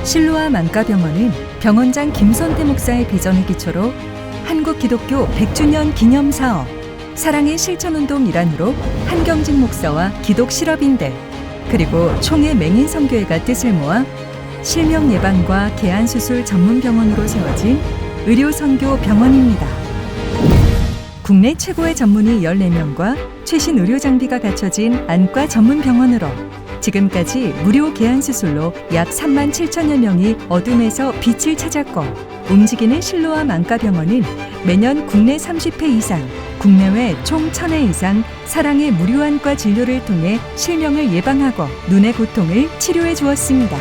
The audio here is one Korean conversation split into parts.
실로암 안과병원은 병원장 김선태 목사의 비전을 기초로 한국 기독교 100주년 기념사업 사랑의 실천운동 일환으로 한경직 목사와 기독 실업인들 그리고 총회 맹인 선교회가 뜻을 모아 실명 예방과 개안 수술 전문 병원으로 세워진 의료 선교 병원입니다. 국내 최고의 전문의 14명과 최신 의료 장비가 갖춰진 안과 전문 병원으로 지금까지 무료 개안 수술로 약 3만 7천여 명이 어둠에서 빛을 찾았고 움직이는 실로암 안과병원은 매년 국내 30회 이상, 국내외 총 1,000회 이상 사랑의 무료 안과 진료를 통해 실명을 예방하고 눈의 고통을 치료해 주었습니다.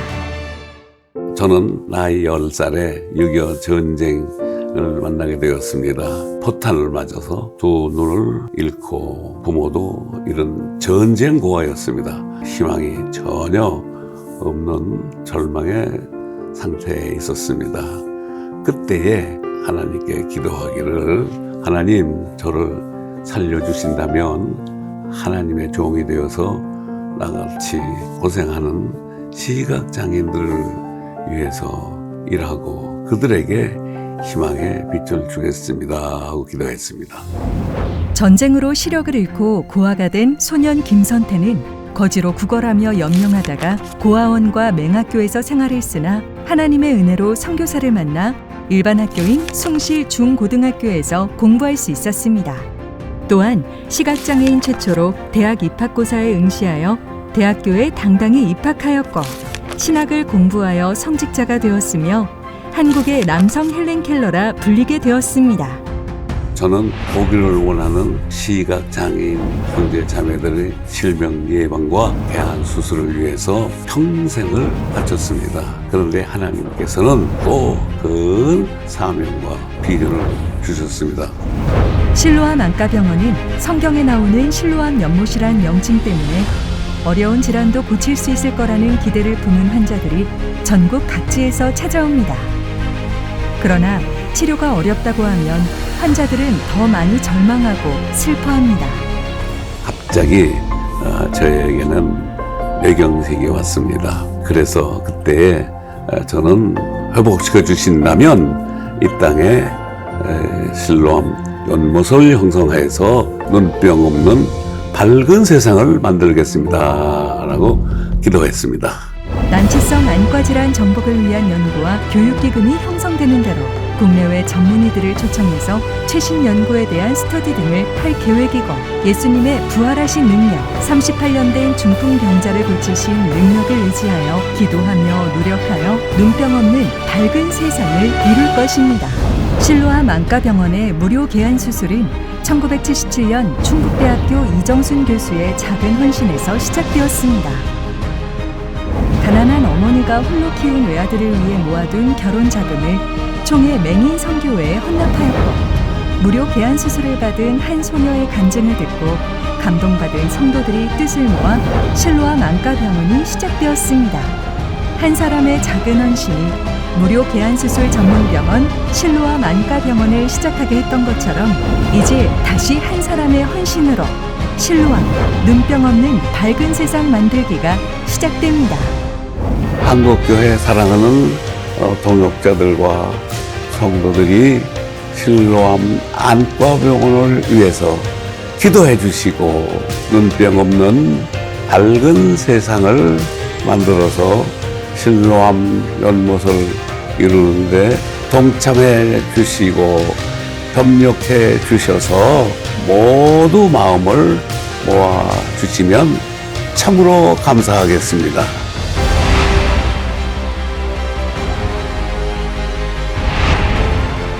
저는 나이 10살에 6.25 전쟁을 만나게 되었습니다. 포탄을 맞아서 두 눈을 잃고 부모도 이런 전쟁 고아였습니다. 희망이 전혀 없는 절망의 상태에 있었습니다. 그때에 하나님께 기도하기를 하나님 저를 살려주신다면 하나님의 종이 되어서 나같이 고생하는 시각장애인들을 위해서 일하고 그들에게 희망의 빛을 주겠습니다 하고 기도했습니다. 전쟁으로 시력을 잃고 고아가 된 소년 김선태는 거지로 구걸하며 연명하다가 고아원과 맹학교에서 생활했으나 하나님의 은혜로 선교사를 만나 일반 학교인 숭실 중고등학교에서 공부할 수 있었습니다. 또한 시각장애인 최초로 대학 입학고사에 응시하여 대학교에 당당히 입학하였고 신학을 공부하여 성직자가 되었으며 한국의 남성 헬렌 켈러라 불리게 되었습니다. 저는 보기를 원하는 시각장애인 형제 자매들의 실명 예방과 개안 수술을 위해서 평생을 바쳤습니다. 그런데 하나님께서는 또 큰 사명과 비전을 주셨습니다. 실로암 안과병원은 성경에 나오는 실로암 연못이란 명칭 때문에 어려운 질환도 고칠 수 있을 거라는 기대를 품은 환자들이 전국 각지에서 찾아옵니다. 그러나 치료가 어렵다고 하면 환자들은 더 많이 절망하고 슬퍼합니다. 갑자기 저에게는 뇌경색이 왔습니다. 그래서 그때 저는 회복시켜 주신다면 이 땅에 실로암 연못을 형성해서 눈병 없는 밝은 세상을 만들겠습니다 라고 기도했습니다. 난치성 안과질환 정복을 위한 연구와 교육기금이 형성되는 대로 국내외 전문의들을 초청해서 최신 연구에 대한 스터디 등을 할 계획이고 예수님의 부활하신 능력, 38년 된 중풍병자를 고치신 능력을 의지하여 기도하며 노력하여 눈병 없는 밝은 세상을 이룰 것입니다. 실로암 안과병원의 무료 개안 수술은 1977년 충북대학교 이정순 교수의 작은 헌신에서 시작되었습니다. 가난한 어머니가 홀로 키운 외아들을 위해 모아둔 결혼 자금을 총회 맹인 선교회에 헌납하였고 무료 개안 수술을 받은 한 소녀의 간증을 듣고 감동받은 성도들이 뜻을 모아 실로암 안과병원이 시작되었습니다. 한 사람의 작은 헌신이 무료 개안 수술 전문 병원 실로암 안과병원을 시작하게 했던 것처럼 이제 다시 한 사람의 헌신으로 실로암 눈병 없는 밝은 세상 만들기가 시작됩니다. 한국교회 사랑하는 동역자들과 성도들이 실로암 안과병원을 위해서 기도해 주시고 눈병 없는 밝은 세상을 만들어서 실로암 연못을 이루는데 동참해 주시고 협력해 주셔서 모두 마음을 모아 주시면 참으로 감사하겠습니다.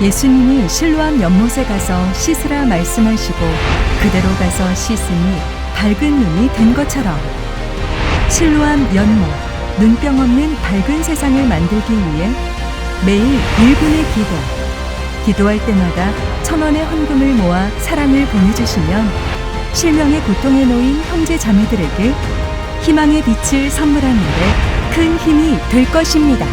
예수님이 실로암 연못에 가서 씻으라 말씀하시고 그대로 가서 씻으니 밝은 눈이 된 것처럼 실로암 연못, 눈병 없는 밝은 세상을 만들기 위해 매일 1분의 기도할 때마다 1,000원의 헌금을 모아 사랑을 보내주시면 실명의 고통에 놓인 형제 자매들에게 희망의 빛을 선물하는 데 큰 힘이 될 것입니다.